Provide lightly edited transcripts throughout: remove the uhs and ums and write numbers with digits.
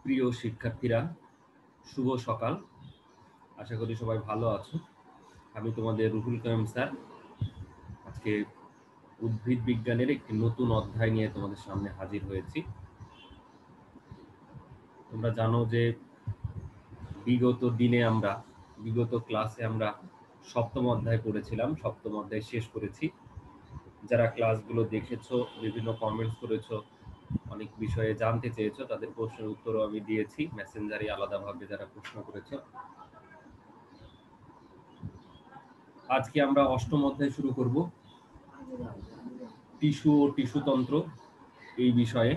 প্রিয় শিক্ষার্থীরা, শুভ সকাল। আশা করি সবাই ভালো আছো। আমি তোমাদের রুহুল কালাম স্যার। আজকে উদ্ভিদ বিজ্ঞানের একটি নতুন অধ্যায় নিয়ে তোমাদের সামনে হাজির হয়েছি। তোমরা জানো যে বিগত ক্লাসে আমরা সপ্তম অধ্যায় পড়েছিলাম, সপ্তম অধ্যায় শেষ করেছি। যারা ক্লাসগুলো দেখেছো, বিভিন্ন কমেন্টস করেছো, অনেক বিষয়ে জানতে চেয়েছো, তাদের প্রশ্নের উত্তরও আমি দিয়েছি মেসেঞ্জারে আলাদাভাবে যারা প্রশ্ন করেছো। আজকে আমরা অষ্টম অধ্যায় শুরু করব, টিস্যু ও টিস্যুতন্ত্র এই বিষয়ে।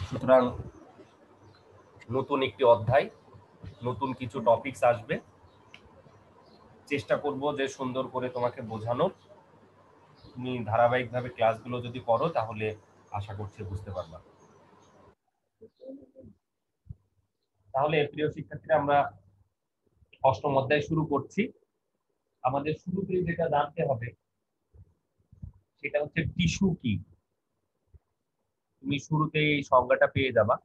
সুতরাং নতুন একটি অধ্যায়, নতুন কিছু টপিকস আসবে। চেষ্টা করব যে সুন্দর করে তোমাকে বোঝানোর। তুমি ধারাবাহিকভাবে ক্লাসগুলো যদি করো তাহলে আশা করছি বুঝতে পারবা। তাহলে প্রিয় শিক্ষার্থীরা, আমরা অষ্টম অধ্যায় শুরু করছি। আমাদের শুরুতেই যেটা জানতে হবে সেটা হচ্ছে টিস্যু কি। তুমি শুরুতেই এই সংজ্ঞাটা পেয়ে যাবা।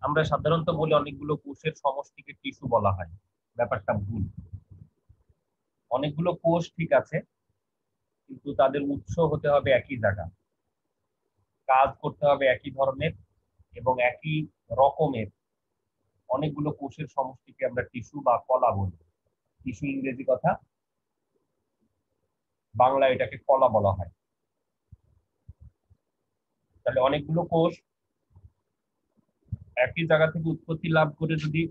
আমরা সাধারণত বলি অনেকগুলো কোষের সমষ্টিকে টিস্যু বলা হয়। ব্যাপারটা ভুল। অনেকগুলো কোষ ঠিক আছে, কিন্তু তাদের উৎস হতে হবে একই জায়গা, কাজ করতে হবে একই ধরনের এবং একই রকমের। অনেকগুলো কোষের সমষ্টিকে আমরা টিস্যু বা কলা বলি। টিস্যু ইংরেজি কথা, বাংলা এটাকে কলা বলা হয়। তাহলে অনেকগুলো কোষ একই জায়গা থেকে উৎপত্তি লাভ করে যদি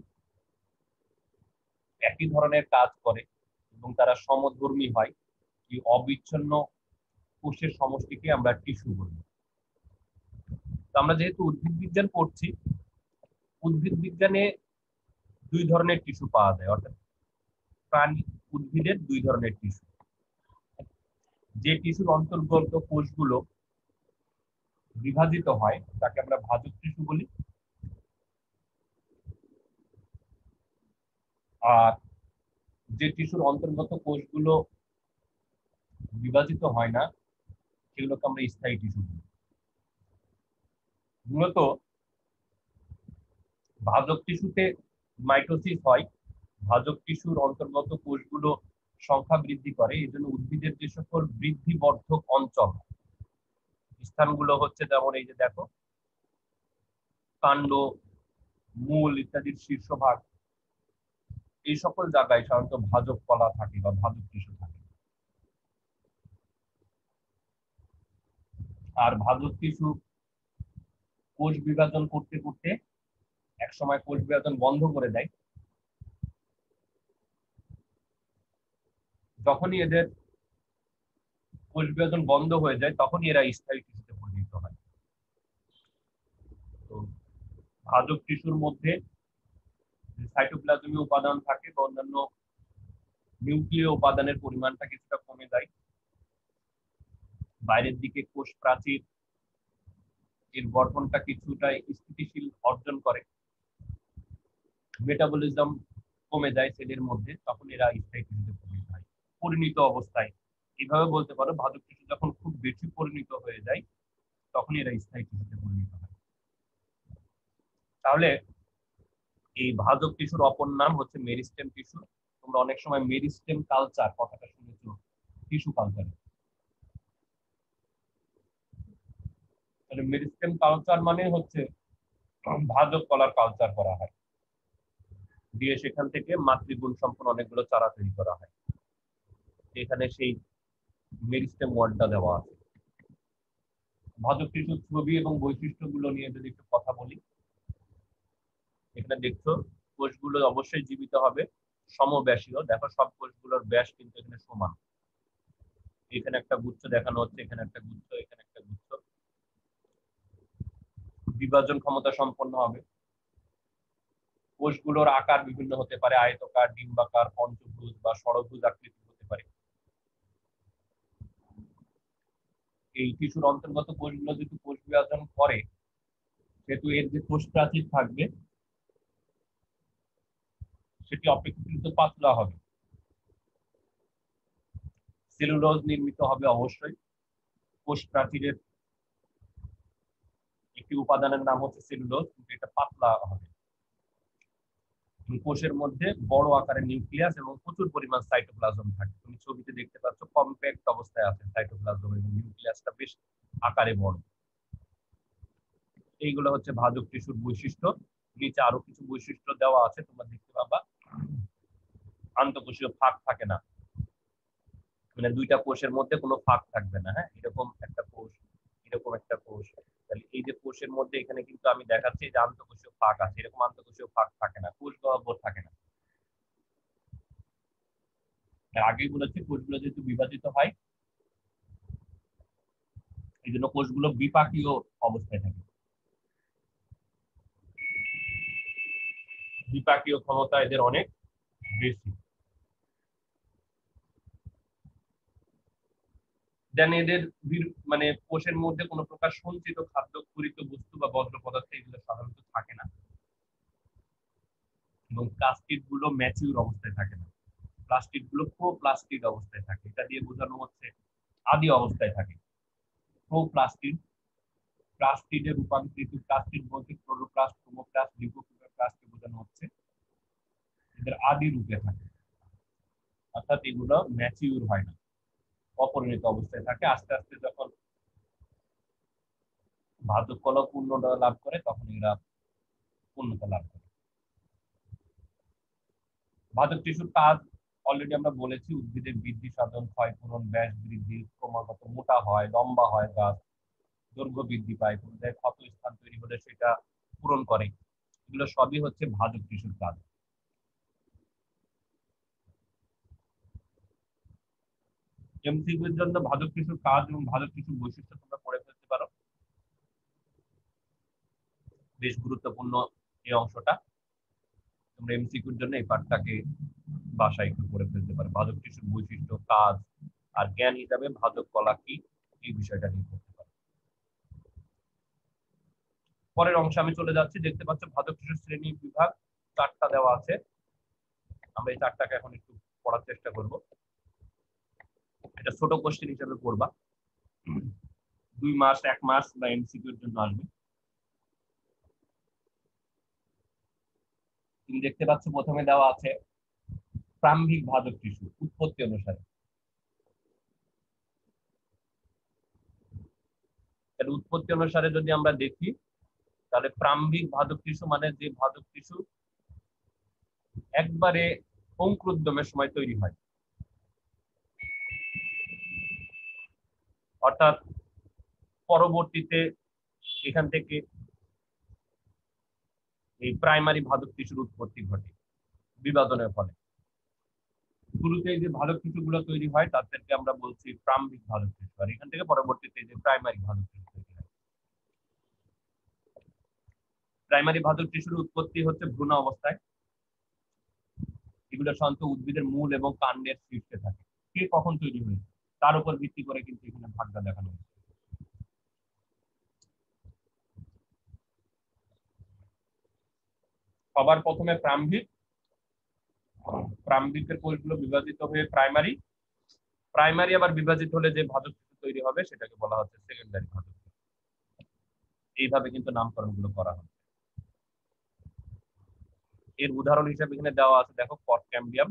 একই ধরনের কাজ করে এবং তারা সমধর্মী হয়, এই অবিচ্ছিন্ন কোষের সমষ্টিকে আমরা টিস্যু বলি। তো আমরা যেহেতু উদ্ভিদ বিজ্ঞান পড়ছি, উদ্ভিদ বিজ্ঞানে দুই ধরনের টিস্যু পাওয়া যায়, অর্থাৎ প্রাণী উদ্ভিদের দুই ধরনের টিস্যু। যে টিস্যুর অন্তর্গত কোষগুলো বিভাজিত হয় তাকে আমরা ভাজক টিস্যু বলি, আর যে টিস্যুর অন্তর্গত কোষগুলো বিভাজিত হয় না সেগুলোকে আমরা স্থায়ী টিস্যু বলি। মূলত ভাজক টিস্যুতে মাইটোসিস হয়। ভাজক টিস্যুর অন্তর্গত কোষগুলো সংখ্যা বৃদ্ধি করে। এই জন্য উদ্ভিদের যে সকল বৃদ্ধিবর্ধক অঞ্চল, স্থানগুলো হচ্ছে যেমন এই যে দেখো, কাণ্ড, মূল ইত্যাদির শীর্ষভাগ, এই সকল জায়গায় সাধারণত ভাজক কলা থাকে বা ভাজক টিস্যু থাকে। আর ভাজক টিস্যু কোষ বিভাজন করতে করতে এক সময় কোষ বিভাজন বন্ধ করে দেয়। যখনই এদের কোষ বিভাজন বন্ধ হয়ে যায় তখনই এরা স্থায়ী টিস্যুতে পরিণত হয়। তো ভাজক টিস্যুর মধ্যে সাইটোপ্লাজমীয় উপাদান থাকে বা অন্যান্য নিউক্লিয় উপাদানের পরিমাণটা কিছুটা কমে যায়। বাইরের দিকে কোষ প্রাচীর এর গঠনটা কিছুটা স্থিতিশীল অর্জন করে। মেটাবলিজম কমে যায় সেলের মধ্যে, তখন এরা স্থায়ী টিস্যুতে পরিণত হয়। পরিণত অবস্থায় এইভাবে বলতে পারো, ভাজক টিস্যু যখন খুব বেশি পরিণত হয়ে যায় তখন এরা স্থায়ী টিস্যুতে পরিণত হয়। তাহলে এই ভাজক টিস্যুর অপর নাম হচ্ছে মেরিস্টেম টিস্যু। তোমরা অনেক সময় মেরিস্টেম কালচার কথাটা শুনেছো টিস্যু কালচারে। তাহলে মেরিস্টেম কালচার মানে হচ্ছে ভাজক কলার কালচার করা হয়, দিয়ে সেখান থেকে মাতৃগুণ সম্পন্ন অনেকগুলো চারা তৈরি করা হয়। এখানে সেই মেরিস্টেম ওয়ার্ডটা দেওয়া আছে। ভাজক টিস্যুর ছবি এবং বৈশিষ্ট্যগুলো নিয়ে যদি একটু কথা বলি, এখানে দেখছো কোষগুলো অবশ্যই জীবিত হবে, সমব্যাসীয়। দেখো সব কোষগুলোর ব্যাস কিন্তু এখানে সমান। এখানে একটা গুচ্ছ দেখানো হচ্ছে, এখানে একটা গুচ্ছ, এখানে একটা গুচ্ছ। বিভাজন ক্ষমতা সম্পন্ন হবে। কোষগুলোর আকার বিভিন্ন হতে পারে, আয়তকার, ডিম্বাকার, পঞ্চভুজ বা ষড়ভুজ আকৃতি হতে পারে। এই টিস্যুর অন্তর্গত কোষগুলো যদি কোষ বিভাজন করে, সেহেতু এর যে কোষ প্রাচীর থাকবে সেটি অপেক্ষাকৃত পাতলা হবে। সেলুলোজ নির্মিত হবে অবশ্যই। কোষ প্রাচীরের একটি একটি উপাদানের নাম হচ্ছে সেলুলোজ, কিন্তু এটা পাতলা হবে। কোষের মধ্যে বড় আকারের নিউক্লিয়াস এবং প্রচুর পরিমাণ সাইটোপ্লাজম থাকে। তুমি ছবিতে দেখতে পাচ্ছ কম্প্যাক্ট অবস্থায় আছে সাইটোপ্লাজম এবং নিউক্লিয়াসটা বেশ আকারে বড়। এইগুলো হচ্ছে ভাজক টিস্যুর বৈশিষ্ট্য। নিচে আরো কিছু বৈশিষ্ট্য দেওয়া আছে, তোমরা দেখতে পাবা। আন্তঃকোষীয় ফাঁক থাকে না, মানে দুইটা কোষের মধ্যে কোনো ফাঁক থাকবে না। হ্যাঁ, এরকম একটা কোষ, এরকম একটা কোষ। তাহলে এই যে কোষের মধ্যে এখানে কিন্তু আমি দেখাচ্ছি যে আন্তঃকোষীয় ফাঁক আছে, এরকম আন্তঃকোষীয় ফাঁক থাকে না, কোষ গহ্বর থাকে না। আগেই বলেছি কোষগুলো যেহেতু বিভাজিত হয়, এই জন্য কোষগুলো বিপাকীয় অবস্থায় থাকে। বিপাকীয় ক্ষমতা এদের অনেক বেশি। দেন এদের মানে কোষের মধ্যে কোনো প্রকার সঞ্চিত খাদ্য, পূরিত বস্তু বা বজ্র পদার্থ এগুলো সাধারণত থাকে না, এবং প্লাস্টিড গুলো ম্যাচিউর অবস্থায় থাকে না। প্লাস্টিড গুলো প্রোপ্লাস্টিড অবস্থায় থাকে। এটা দিয়ে বোঝানো হচ্ছে আদি অবস্থায় থাকে। প্রোপ্লাস্টিড, প্লাস্টিডে রূপান্তরিত, প্লাস্টিড বলতে ক্লোরোপ্লাস্ট, ক্রোমোপ্লাস্ট, লিউকোপ্লাস্টকে বোঝানো হচ্ছে এদের আদি রূপে থাকে, অর্থাৎ এগুলো ম্যাচিউর হয় না, অপরিণত অবস্থায় থাকে। আস্তে আস্তে যখন ভাজক কলা পূর্ণতা লাভ করে তখন এরা পূর্ণতা লাভ করে। ভাজক টিস্যুর কাজ অলরেডি আমরা বলেছি, উদ্ভিদের বৃদ্ধি সাধন, ক্ষয়পূরণ, ব্যাস বৃদ্ধি, ক্রমাগত মোটা হয়, লম্বা হয় গাছ, দৈর্ঘ্য বৃদ্ধি পায়, কোনো জায়গায় ক্ষত স্থান তৈরি হলে সেটা পূরণ করে। এগুলো সবই হচ্ছে ভাজক টিস্যুর কাজ। এমসিকিউর জন্য ভাজক টিস্যুর কাজ এবং ভাজক টিস্যুর বৈশিষ্ট্য তোমরা পড়ে ফেলতে পারো, বেশ গুরুত্বপূর্ণ এই অংশটা। তোমরা এমসিকিউর জন্য এই পার্টটাকে বাসায় একটু পড়ে ফেলতে পারো। ভাজক টিস্যুর বৈশিষ্ট্য, কাজ আর জ্ঞান হিসাবে ভাজক কলা কি, এই বিষয়টা নিয়ে পড়তে পারো। পরের অংশে আমি চলে যাচ্ছি। দেখতে পাচ্ছ ভাজক টিস্যুর শ্রেণী বিভাগ 4টা দেওয়া আছে। আমরা এই 4টাকে এখন একটু পড়ার চেষ্টা করব। এটা ছোট কোশ্চেন হিসেবে পড়বা, 2 মাস 1 মাস বা এমসিকিউর জন্য আসবে। তুমি দেখতে পাচ্ছ প্রথমে দেওয়া আছে প্রারম্ভিক ভাজক টিস্যু উৎপত্তি অনুসারে। উৎপত্তি অনুসারে যদি আমরা দেখি, তাহলে প্রারম্ভিক ভাজক টিস্যু মানে যে ভাজক টিস্যু একবারে অঙ্কুরোদ্গমের সময় তৈরি হয়, অর্থাৎ পরবর্তীতে এখান থেকে এই প্রাইমারি ভাজক টিস্যুর উৎপত্তি ঘটে বিভাজনের ফলে। শুরুতে যে ভাজক টিস্যুগুলো তৈরি হয় তাদেরকে আমরা বলছি প্রারম্ভিক ভাজক টিস্যু, আর এখান থেকে পরবর্তীতে যে প্রাইমারি ভাজক টিস্যু তৈরি হয়। প্রাইমারি ভাজক টিস্যুর উৎপত্তি হচ্ছে ভ্রূণ অবস্থায়। এগুলো সাধারণত উদ্ভিদের মূল এবং কাণ্ডের শীর্ষে থাকে। কে কখন তৈরি হয়েছে তার উপর ভিত্তি করে কিন্তু এখানে ভাগটা দেখানো হয়েছে। সবার প্রথমে প্রারম্ভিক, প্রারম্ভিকের কোষগুলো বিভাজিত হয়ে প্রাইমারি, প্রাইমারি আবার বিভাজিত হলে যে ভাজক টিস্যু তৈরি হবে সেটাকে বলা হচ্ছে সেকেন্ডারি ভাজক টিস্যু। এইভাবে কিন্তু নামকরণগুলো করা হয়। এর উদাহরণ হিসেবে এখানে দেওয়া আছে, দেখো পটক্যাম্বিয়াম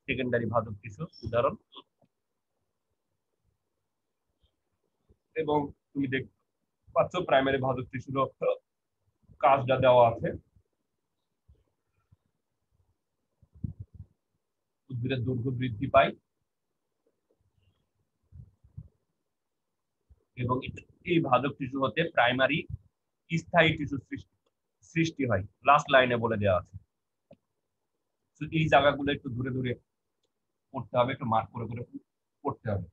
সেকেন্ডারি ভাজক টিস্যু উদাহরণ। এবং তুমি দেখতে পাচ্ছ প্রাইমারি ভাজক টিস্যুর কাজটা দেওয়া আছে। উদ্ভিদের দৈর্ঘ্য বৃদ্ধি পায় এবং এই ভাজক টিস্যু হতে প্রাইমারি স্থায়ী টিস্যু সৃষ্টি হয়, লাস্ট লাইনে বলে দেওয়া আছে। এই জায়গাগুলো একটু দূরে দূরে পড়তে হবে, একটু মার্ক করে করে পড়তে হবে।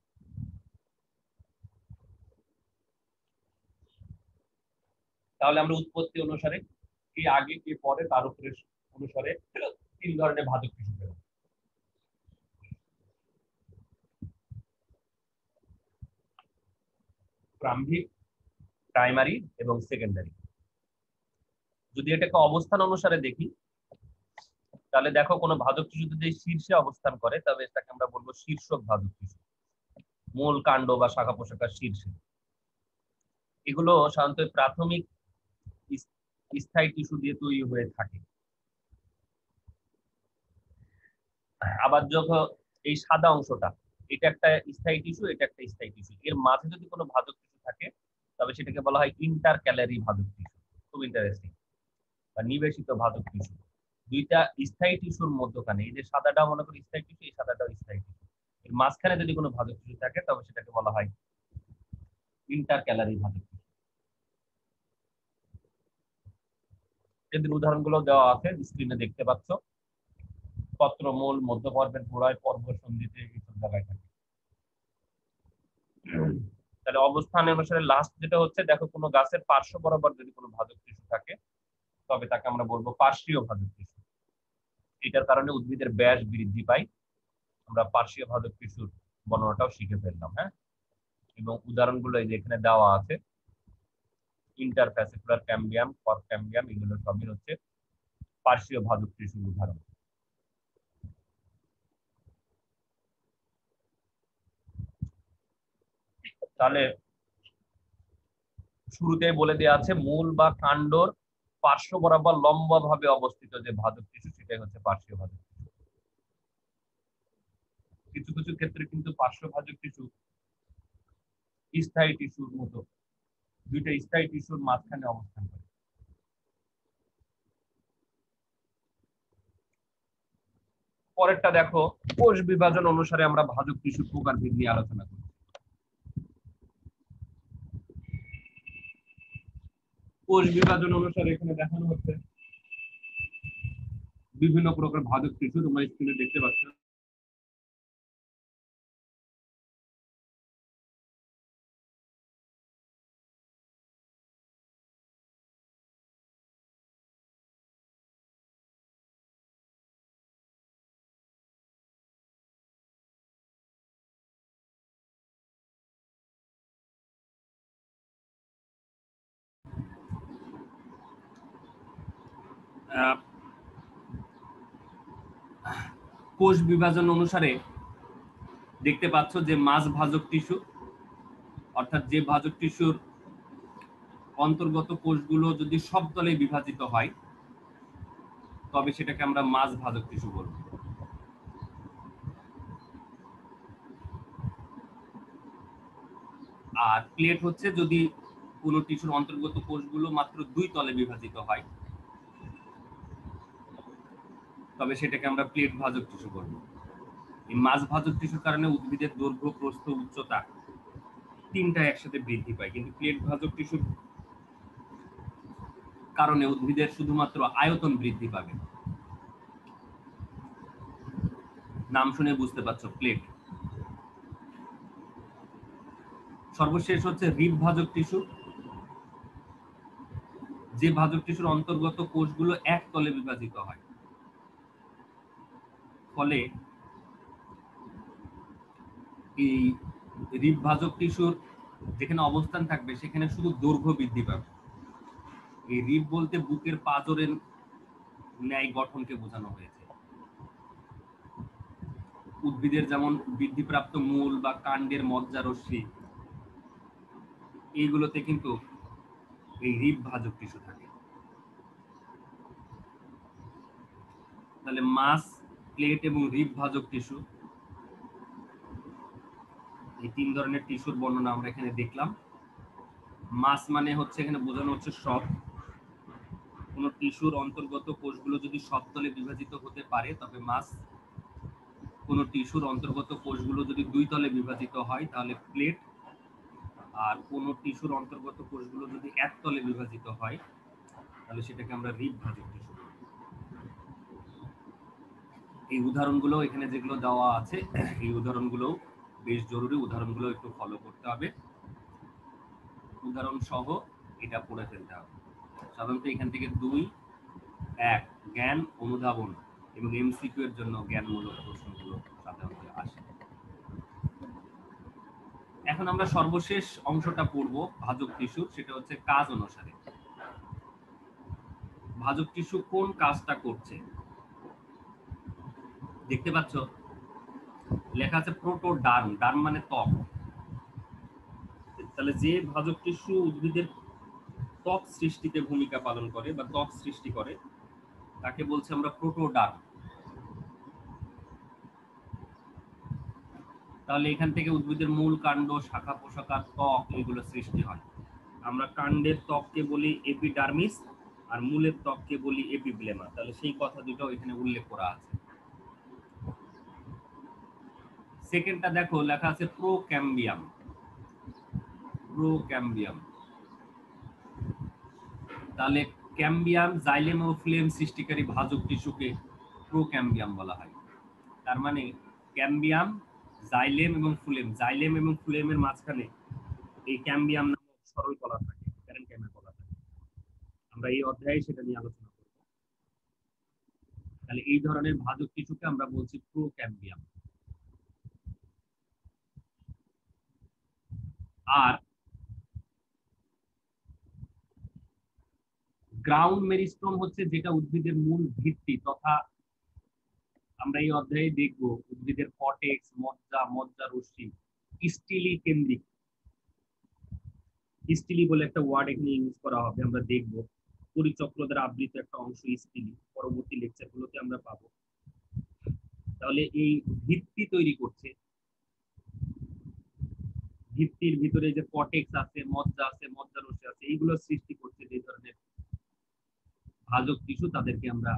তাহলে আমরা উৎপত্তি অনুসারে কি আগে কি পরে তার উপরে অনুসারে 3 ধরনের ভাজক টিস্যু পেলাম। প্রারম্ভিক, প্রাইমারি এবং সেকেন্ডারি। যদি এটাকে অবস্থান অনুসারে দেখি, তাহলে দেখো কোনো ভাজক টিস্যু যদি শীর্ষে অবস্থান করে তবে এটাকে আমরা বলবো শীর্ষক ভাজক টিস্যু, মূল কাণ্ড বা শাখা প্রশাখার শীর্ষে। এগুলো সাধারণত প্রাথমিক স্থায়ী টিস্যু দিয়ে তৈরি হয়ে থাকে। আবার যখন এই সাদা অংশটা, এটা একটা স্থায়ী টিস্যু, এটা একটা স্থায়ী টিস্যু, এর মাঝে যদি কোনো ভাজক টিস্যু থাকে তবে সেটাকে বলা হয় ইন্টার ক্যালারি ভাজক টিস্যু। খুব ইন্টারেস্টিং। বা নিবেশিত ভাজক টিস্যু। দুইটা স্থায়ী টিস্যুর মধ্যখানে, এই যে সাদাটা মনে করি স্থায়ী টিস্যু, এই সাদাটাও স্থায়ী টিস্যু, এর মাঝখানে যদি কোনো ভাজক টিস্যু থাকে তবে সেটাকে বলা হয় ইন্টার ক্যালারি ভাজক টিস্যু। এদের উদাহরণগুলো দেওয়া আছে, স্ক্রিনে দেখতে পাচ্ছ। পত্রমূল, মধ্যপর্বের গোড়ায়, পর্ব সন্ধিতে, এইসব জায়গায় থাকে। তাহলে অবস্থান অনুসারে লাস্ট যেটা হচ্ছে, দেখো কোনো গাছের পার্শ্ব বরাবর যদি কোনো ভাজক টিস্যু থাকে তবে তাকে আমরা বলবো পার্শ্বীয় ভাজক টিস্যু। এটার কারণে উদ্ভিদের ব্যাস বৃদ্ধি পায়। আমরা পার্শ্বীয় ভাজক টিস্যুর বর্ণনাটাও শিখে ফেললাম। হ্যাঁ, এবং উদাহরণগুলো এই যে এখানে দেওয়া আছে, ইন্টারফ্যাসিকুলার ক্যাম্বিয়াম, কর ক্যাম্বিয়াম, এগুলো সবই হচ্ছে পার্শ্বীয় ভাজক টিস্যুর উদাহরণ। তাহলে শুরুতে বলে দেওয়া আছে মূল বা কাণ্ডর পার্শ্ব বরাবর লম্বা ভাবে অবস্থিত যে ভাজক টিস্যু, সেটাই হচ্ছে পার্শ্বীয় ভাজক টিস্যু। কিছু কিছু ক্ষেত্রে কিন্তু পার্শ্ব ভাজক টিস্যু স্থায়ী টিস্যুর মতো দুইটা স্থায়ী টিস্যুর মাঝখানে অবস্থান করে। পরেরটা দেখো, কোষ বিভাজন অনুসারে আমরা ভাজক টিস্যুর প্রকারভেদ নিয়ে আলোচনা করি। কোষ বিভাজন অনুসারে এখানে দেখানো হচ্ছে বিভিন্ন প্রকার ভাজক টিস্যু, তোমরা স্ক্রিনে দেখতে পাচ্ছ। কোষ বিভাজন অনুসারে দেখতে পাচ্ছ যে মাঝ ভাজক টিস্যু, অর্থাৎ যে ভাজক টিস্যুর অন্তর্গত কোষগুলো যদি সব তলে বিভাজিত হয় তবে সেটাকে আমরা মাঝ ভাজক টিস্যু বলবো। আর প্লেট হচ্ছে যদি কোনো টিস্যুর অন্তর্গত কোষগুলো মাত্র দুই তলে বিভাজিত হয় তবে সেটাকে আমরা প্লেট ভাজক টিস্যু বলবো। এই মাঝ ভাজক টিস্যুর কারণে উদ্ভিদের দৈর্ঘ্য, প্রস্থ, উচ্চতা তিনটা একসাথে বৃদ্ধি পায়, কিন্তু প্লেট ভাজক টিস্যুর কারণে উদ্ভিদের শুধুমাত্র আয়তন বৃদ্ধি পাবে। নাম শুনে বুঝতে পারছো, প্লেট। সর্বশেষ হচ্ছে রিব ভাজক টিস্যু, যে ভাজক টিস্যুর অন্তর্গত কোষগুলো এক তলে বিভাজিত হয়, ফলে এই রিব ভাজক টিস্যুর যেখানে অবস্থান থাকবে সেখানে শুধু দৈর্ঘ্য বৃদ্ধি পাবে। এই রিব বলতে বুকের পাঁজরের ন্যায় গঠনকে বোঝানো হয়েছে। উদ্ভিদের যেমন বৃদ্ধিপ্রাপ্ত মূল বা কাণ্ডের মজ্জারশ্মি, এইগুলোতে কিন্তু এই রিব ভাজক টিস্যু থাকে। তাহলে মাস, প্লেট এবং রিব ভাজক টিস্যু, এই তিন ধরনের টিস্যুর বর্ণনা আমরা এখানে দেখলাম। মাস মানে হচ্ছে, এখানে বোঝানো হচ্ছে সব। কোন টিস্যুর অন্তর্গত কোষগুলো যদি সব তলে বিভাজিত হতে পারে তবে মাস। কোন টিস্যুর অন্তর্গত কোষগুলো যদি দুই তলে বিভাজিত হয় তাহলে প্লেট। আর কোন টিস্যুর অন্তর্গত কোষগুলো যদি এক তলে বিভাজিত হয় তাহলে সেটাকে আমরা রিব ভাজক টিস্যু বলি। এই উদাহরণগুলো এখানে যেগুলো দেওয়া আছে, এই উদাহরণগুলো বেশ জরুরি, উদাহরণগুলো একটু ফলো করতে হবে, উদাহরণ সহ এটা পড়ে ফেলতে হবে। সাধারণত এখান থেকে 2-1 জ্ঞান, অনুধাবন এবং এমসিকিউ এর জন্য জ্ঞানমূলক প্রশ্নগুলো সাধারণত আসে। এখন আমরা সর্বশেষ অংশটা পড়ব ভাজক টিস্যু, সেটা হচ্ছে কাজ অনুসারে। ভাজক টিস্যু কোন কাজটা করছে দেখতে পাচ্ছ, লেখা আছে প্রোটোডার্ম। ডার্ম মানে ত্বক। তাহলে যে ভাজক টিস্যু উদ্ভিদের ত্বক সৃষ্টিতে ভূমিকা পালন করে বা ত্বক সৃষ্টি করে তাকে বলছে আমরা প্রোটোডার্ম। তাহলে এখান থেকে উদ্ভিদের মূল, কাণ্ড, শাখা পোশাকা, ত্বক এগুলো সৃষ্টি হয়। আমরা কাণ্ডের ত্বককে বলি এপিডার্মিস আর মূলের ত্বককে বলি এপিব্লেমা। তাহলে সেই কথা দুটো এখানে উল্লেখ করা আছে। সেকেন্ডটা দেখো লেখা আছে প্রোক্যাম্বিয়াম। প্রোক্যাম্বিয়াম, তাহলে ক্যাম্বিয়াম, জাইলেম ও ফ্লেম সৃষ্টিকারী ভাজক টিস্যুকে প্রোক্যাম্বিয়াম বলা হয়। তার মানে ক্যাম্বিয়াম, জাইলেম এবং ফ্লেম, জাইলেম এবং ফ্লেমের মাঝখানে এই ক্যাম্বিয়াম নামক সরল কলা থাকে, প্যারেনকাইমার কলা থাকে। আমরা এই অধ্যায়ে সেটা নিয়ে আলোচনা করব। তাহলে এই ধরনের ভাজক টিস্যুকে আমরা বলছি প্রোক্যাম্বিয়াম। আর গ্রাউন্ড মেরিস্টম হচ্ছে যেটা উদ্ভিদের মূল ভিত্তি, তথা আমরা এই অধ্যায়ে দেখব উদ্ভিদের কটেক্স, মজ্জা, মজ্জা রশ্মি, স্টিলি কেন্দ্রিক। স্টিলি বলে একটা ওয়ার্ড এখানে ইউজ করা হবে, আমরা দেখব পরিচক্র দ্বারা আবৃত একটা অংশ স্টিলি, পরবর্তী লেকচারগুলোতে আমরা পাবো। তাহলে এই ভিত্তি তৈরি করছে, ভিত্তির ভিতরে যে কটেক্স আছে, মজ্জা আছে, মজ্জা রশ্মি আছে, এইগুলো সৃষ্টি করছে যে ধরনের ভাজক টিস্যু, তাদেরকে আমরা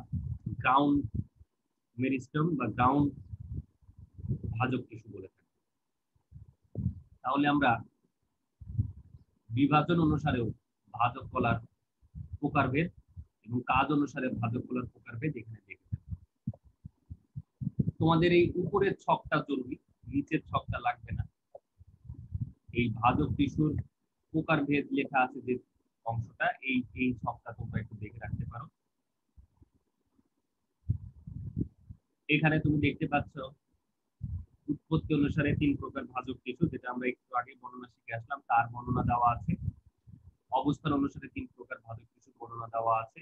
গ্রাউন্ড মেরিস্টম বা গ্রাউন্ড ভাজক টিস্যু বলে থাকি। তাহলে আমরা বিভাজন অনুসারেও ভাজক কলার প্রকারভেদ এবং কাজ অনুসারে ভাজক কলার প্রকারভেদ এখানে দেখতে পাবো। তোমাদের এই উপরের ছকটা জরুরি, নিচের ছকটা লাগবে না। এই ভাজক টিস্যুর প্রকারভেদ লেখা আছে যে অংশটা, এই ছকটা তোমরা একটু দেখে রাখতে পারো। এখানে তুমি দেখতে পাচ্ছ উৎপত্তি অনুসারে 3 প্রকার ভাজক টিস্যু, যেটা আমরা একটু আগে বর্ণনা শিখে আসলাম, তার বর্ণনা দেওয়া আছে। অবস্থান অনুসারে 3 প্রকার ভাজক টিস্যু বর্ণনা দেওয়া আছে।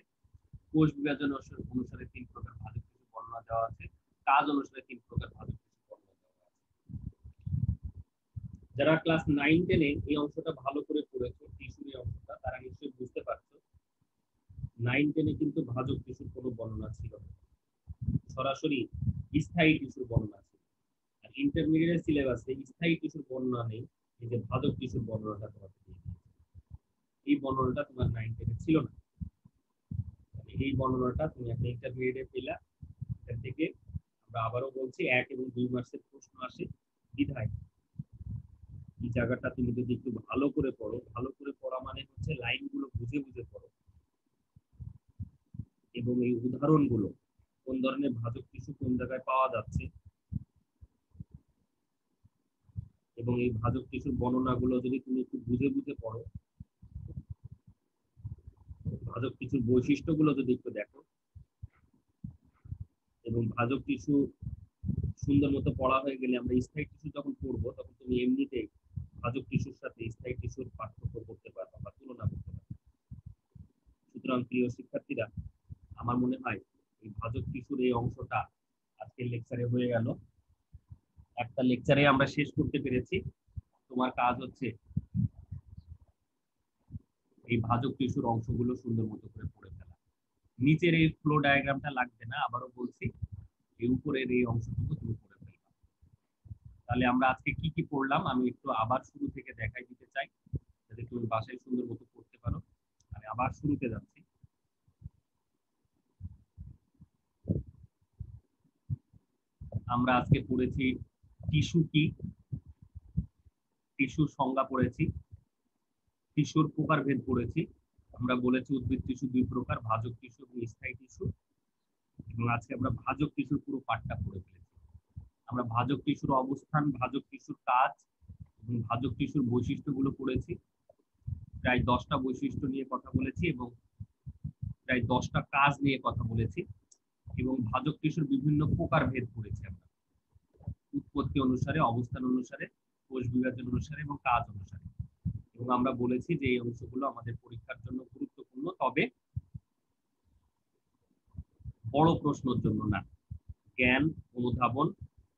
কোষ বিভাজন অনুসারে 3 প্রকার ভাজক টিস্যু বর্ণনা দেওয়া আছে। কাজ অনুসারে 3 প্রকার ভাজক টিস্যু বর্ণনা দেওয়া আছে। যারা ক্লাস 9-10 এই অংশটা ভালো করে পড়েছো, টিস্যুর এই অংশটা, তারা নিশ্চয়ই বুঝতে পারছো 9-10 কিন্তু ভাজক টিস্যুর কোনো বর্ণনা ছিল না, সরাসরি স্থায়ী টিস্যুর বর্ণনা ছিল। আর ইন্টারমিডিয়েট সিলেবাসে স্থায়ী টিস্যুর বর্ণনা নেই, এই যে ভাজক টিস্যুর বর্ণনাটা তোমাকে দিয়ে দিয়েছে। এই বর্ণনাটা তোমার 9-10 ছিল না, এই বর্ণনাটা তুমি একটা ইন্টারমিডিয়েটে পেলা। এখান থেকে আমরা আবারও বলছি 1 এবং 2 মার্কসের প্রশ্ন আসে বিধায় এই জায়গাটা তুমি যদি একটু ভালো করে পড়ো, ভালো করে পড়া মানে হচ্ছে লাইনগুলো বুঝে বুঝে পড়ো এবং এই উদাহরণগুলো কোন ধরনের ভাজক টিস্যু কোন জায়গায় পাওয়া যাচ্ছে এবং এই ভাজক টিস্যুর বর্ণনাগুলো যদি তুমি একটু বুঝে বুঝে পড়ো, ভাজক টিস্যুর বৈশিষ্ট্যগুলো যদি একটু দেখো এবং ভাজক টিস্যু সুন্দর মতো পড়া হয়ে গেলে আমরা স্থায়ী টিস্যু যখন পড়বো তখন তুমি এমনিতেই ভাজক টিস্যুর সাথে স্থায়ী টিস্যুর পার্থক্য করতে পারবা বা তুলনা করতে পারবা। সুতরাং প্রিয় শিক্ষার্থীরা, আমার মনে হয় এই ভাজক টিস্যুর এই অংশটা আজকের লেকচারে হয়ে গেল। একটা লেকচারে আমরা শেষ করতে পেরেছি। তোমার কাজ হচ্ছে এই ভাজক টিস্যুর অংশগুলো সুন্দর মতো করে পড়ে ফেলা। নিচের এই ফ্লো ডায়াগ্রামটা লাগবে না, আবারও বলছি, এই উপরের এই অংশটুকু তুমি পড়ে ফেলবা। তাহলে আমরা আজকে কি কি পড়লাম আমি একটু আবার শুরু থেকে দেখাই দিতে চাই, যাতে তুমি বাসায় সুন্দর মতো পড়তে পারো। আমি আবার শুরুতে যাচ্ছি। আমরা আজকে পড়েছি টিস্যু কি, টিস্যুর সংজ্ঞা পড়েছি, টিস্যুর প্রকারভেদ পড়েছি। আমরা বলেছি উদ্ভিদ টিস্যু 2 প্রকার, ভাজক টিস্যু এবং স্থায়ী টিস্যু। এবং আজকে আমরা ভাজক টিস্যুর পুরো পাঠটা পড়ে ফেলেছি। আমরা ভাজক টিস্যুর অবস্থান, ভাজক টিস্যুর কাজ এবং ভাজক টিস্যুর বৈশিষ্ট্যগুলো পড়েছি। প্রায় 10টা বৈশিষ্ট্য নিয়ে কথা বলেছি এবং প্রায় 10টা কাজ নিয়ে কথা বলেছি এবং ভাজক টিস্যুর বিভিন্ন প্রকারভেদ পড়েছি আমরা, উৎপত্তি অনুসারে, অবস্থান অনুসারে, কোষ বিভাজন অনুসারে এবং কাজ অনুসারে। এবং আমরা বলেছি যে এই অংশগুলো আমাদের পরীক্ষার জন্য গুরুত্বপূর্ণ, তবে বড় প্রশ্নের জন্য না, জ্ঞান, অনুধাবন,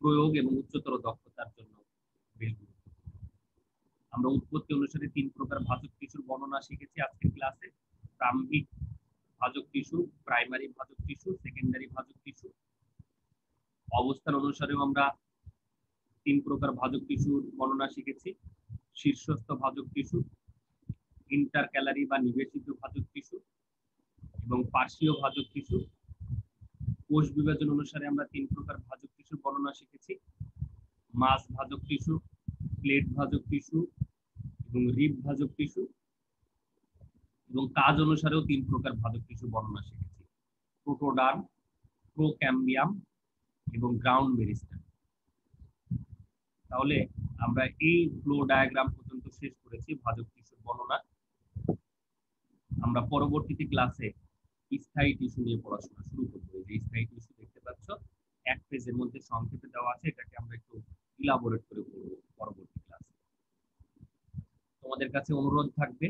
প্রয়োগ এবং উচ্চতর দক্ষতার জন্য বেশ গুরুত্বপূর্ণ। আমরা উৎপত্তি অনুসারে 3 প্রকার ভাজক টিস্যুর বর্ণনা শিখেছি আজকের ক্লাসে। প্রারম্ভিক ভাজক টিস্যু, প্রাইমারি ভাজক টিস্যু, সেকেন্ডারি ভাজক টিস্যু। অবস্থান অনুসারেও আমরা 3 প্রকার ভাজক টিস্যুর বর্ণনা শিখেছি। শীর্ষস্থ ভাজক টিস্যু, ইন্টারক্যালারি বা নিবেশিত ভাজক টিস্যু এবং পার্শ্বীয় ভাজক টিস্যু। কোষ বিভাজন অনুসারে আমরা 3 প্রকার ভাজক টিস্যুর বর্ণনা শিখেছি। মাস ভাজক টিস্যু, প্লেট ভাজক টিস্যু এবং রিব ভাজক টিস্যু। এবং কাজ অনুসারেও 3 প্রকার ভাজক টিস্যু বর্ণনা শিখেছি। প্রোটোডার্ম, প্রোক্যাম্বিয়াম এবং গ্রাউন্ড মেরিস্টেম। তাহলে আমরা এই ফ্লো ডায়াগ্রাম পর্যন্ত শেষ করেছি ভাজক টিস্যুর বর্ণনা। আমরা পরবর্তীতে ক্লাসে স্থায়ী টিস্যু নিয়ে পড়াশোনা শুরু করব। এই যে স্থায়ী টিস্যু দেখতে পাচ্ছ, এক পেজের মধ্যে সংক্ষেপে দেওয়া আছে, এটাকে আমরা একটু ইলাবোরেট করে পড়ব পরবর্তী ক্লাসে। তোমাদের কাছে অনুরোধ থাকবে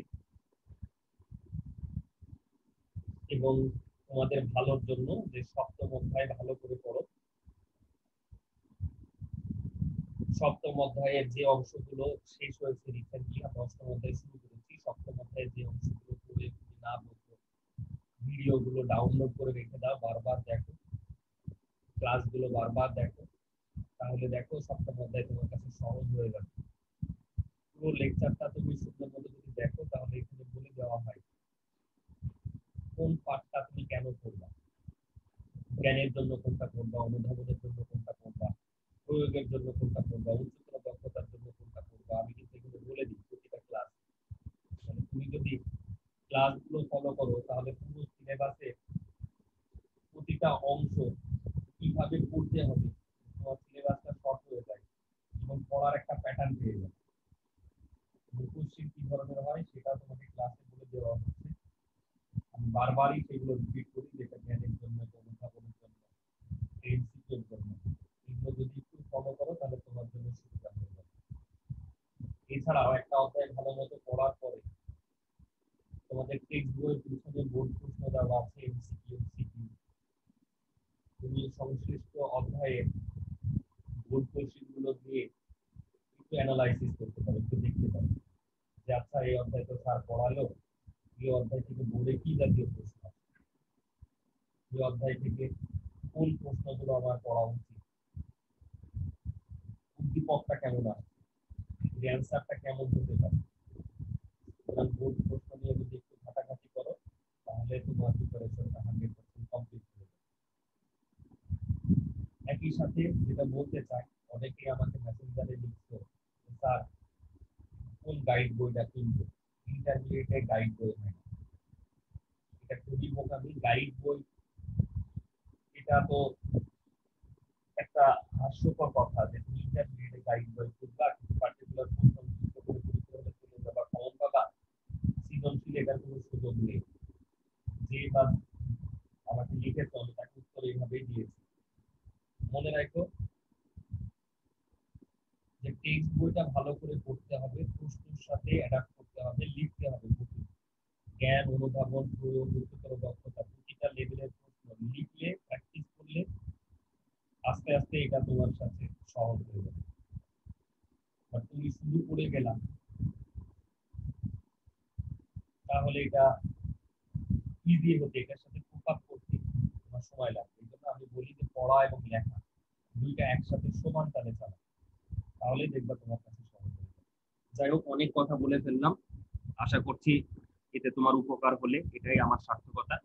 এবং তোমাদের ভালোর জন্য যে সপ্তম অধ্যায় ভালো করে পড়ো। সপ্তম অধ্যায়ের যে অংশগুলো শেষ হয়েছে রিসেন্টলি, আমরা অষ্টম অধ্যায় শুরু করেছি। সপ্তম অধ্যায়ের যে অংশগুলো পড়ে তুমি না বুঝো, ভিডিওগুলো ডাউনলোড করে রেখে দাও, বারবার দেখো, ক্লাসগুলো বারবার দেখো। তাহলে দেখো সপ্তম অধ্যায় তোমার কাছে সহজ হয়ে যাবে। পুরো লেকচারটা তুমি সুন্দর মতো যদি দেখো, তাহলে এখানে বলে দেওয়া হয় কোন পাঠটা তুমি কেন করবা, জ্ঞানের জন্য কোনটা করবা, অনুধাবনের জন্য কোনটা করবা, প্রয়োগের জন্য কোনটা করবা, উচ্চতর দক্ষতার জন্য কোনটা করবা। আমি কিন্তু এগুলো বলে দিই প্রতিটা ক্লাস। মানে তুমি যদি ক্লাসগুলো ফলো করো, তাহলে পুরো সিলেবাসে প্রতিটা অংশ কিভাবে পড়তে হবে, তোমার সিলেবাসটা শর্ট হয়ে যায় এবং পড়ার একটা প্যাটার্ন পেয়ে যায়। কোশ্চেন কি ধরনের হয় সেটা তোমাদের ক্লাসে বলে দেওয়া হচ্ছে। আমি বারবারই সেগুলো রিপিট করি, যেটা জ্ঞানের জন্য, অনুধাবনের জন্য, এমসিকিউর জন্য। এগুলো যদি একটু ফলো করো, তাহলে তোমার জন্য সুবিধা হয়ে যাবে। এছাড়াও একটা অধ্যায় ভালো মতো পড়ার পরে তোমাদের টেক্সট বইয়ের পিছনে বোর্ড প্রশ্ন দেওয়া আছে, এমসিকিউ, সিকিউ। তুমি সংশ্লিষ্ট অধ্যায়ে বোর্ড কোশ্চেন গুলো দিয়ে একটু অ্যানালাইসিস করতে পারো, একটু দেখতে পারো যে আচ্ছা এই অধ্যায় তো স্যার পড়ালো, এই অধ্যায় থেকে বোর্ডে কি জাতীয় প্রশ্ন আসে, এই অধ্যায় থেকে কোন প্রশ্নগুলো আমার পড়া উচিত, উদ্দীপকটা কেমন আসে, অ্যান্সারটা কেমন হতে পারে। সুতরাং বোর্ড প্রশ্ন নিয়ে যদি একটু ঘাটাঘাটি করো, তাহলে তোমার প্রিপারেশনটা 100% কমপ্লিট হয়ে যাবে। একই সাথে যেটা বলতে চাই, অনেকেই আমাকে মেসেঞ্জারে লিখছো, স্যার কোন গাইড বইটা কিনবো, ইন্টারমিডিয়েটের গাইড বই হয় না। এটা খুবই বোকামি। গাইড বই এটা তো একটা হাস্যকর কথা যে তুমি ইন্টারমিডিয়েটের গাইড বই খুঁজবা, কিছু পার্টিকুলার প্রশ্ন মুখস্থ করে পরীক্ষা হলে চলে যাবা, কমন পাবা, সৃজনশীল এটার কোনো সুযোগ নেই। যে বা আমাকে লিখেছে আমি তাকে উত্তর এইভাবেই দিয়েছি। মনে রাখো যে টেক্সট বইটা ভালো করে পড়তে হবে, প্রশ্নের সাথে অ্যাডাপ্ট করতে হবে, লিখতে হবে। জ্ঞান, অনুধাবন, প্রয়োগ, উচ্চতর দক্ষতা, প্রতিটা লেভেলের প্রশ্ন লিখলে, প্র্যাকটিস করলে আস্তে আস্তে এটা তোমার সাথে সহজ হয়ে যাবে। আর তুমি শুধু পড়ে গেলাম, তাহলে এটা ইজি হতে, এটার সাথে কোপ আপ করতে তোমার সময় লাগবে। এই জন্য আমি বলি যে পড়া এবং লেখা দুইটা একসাথে সমান তালে চালা, তাহলেই দেখবা তোমার কাছে সহজ হয়ে যাবে। যাই হোক, অনেক কথা বলে ফেললাম। আশা করছি এতে তোমার উপকার হলে এটাই আমার সার্থকতা।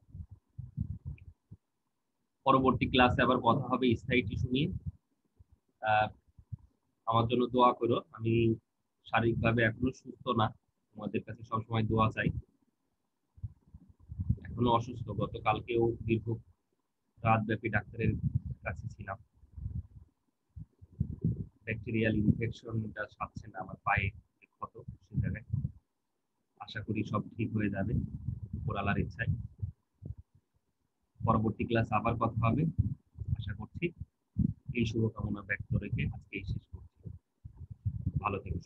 পরবর্তী ক্লাসে আবার কথা হবে স্থায়ী টিস্যু নিয়ে। আমার জন্য দোয়া করো। আমি শারীরিকভাবে এখনো সুস্থ না, তোমাদের কাছে সবসময় দোয়া চাই। এখনো অসুস্থ, গতকালকেও দীর্ঘ রাত ব্যাপী ডাক্তারের কাছে ছিলাম। ব্যাকটেরিয়াল ইনফেকশনটা সারছে না, আমার পায়ে ক্ষত সে জায়গায়। আশা করি সব ঠিক হয়ে যাবে উপরওয়ালার ইচ্ছায়। পরবর্তী ক্লাস আবার কথা হবে আশা করছি। এই শুভকামনা ব্যক্ত রেখে আজকে শেষ করছি। ভালো থেকো।